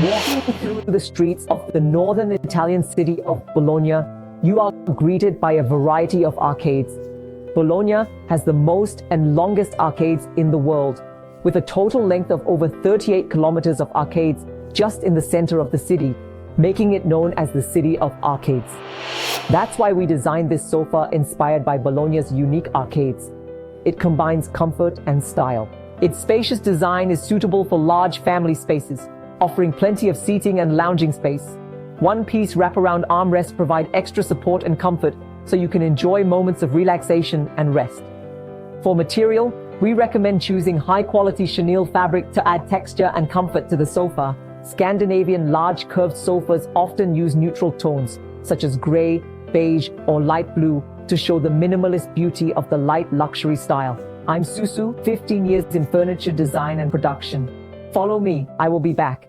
Walking through the streets of the northern Italian city of Bologna, you are greeted by a variety of arcades. Bologna has the most and longest arcades in the world, with a total length of over 38 kilometers of arcades just in the center of the city, making it known as the City of Arcades. That's why we designed this sofa inspired by Bologna's unique arcades. It combines comfort and style. Its spacious design is suitable for large family spaces, offering plenty of seating and lounging space. One-piece wraparound armrests provide extra support and comfort so you can enjoy moments of relaxation and rest. For material, we recommend choosing high-quality chenille fabric to add texture and comfort to the sofa. Scandinavian large curved sofas often use neutral tones, such as gray, beige, or light blue, to show the minimalist beauty of the light luxury style. I'm Susu, 15 years in furniture design and production. Follow me, I will be back.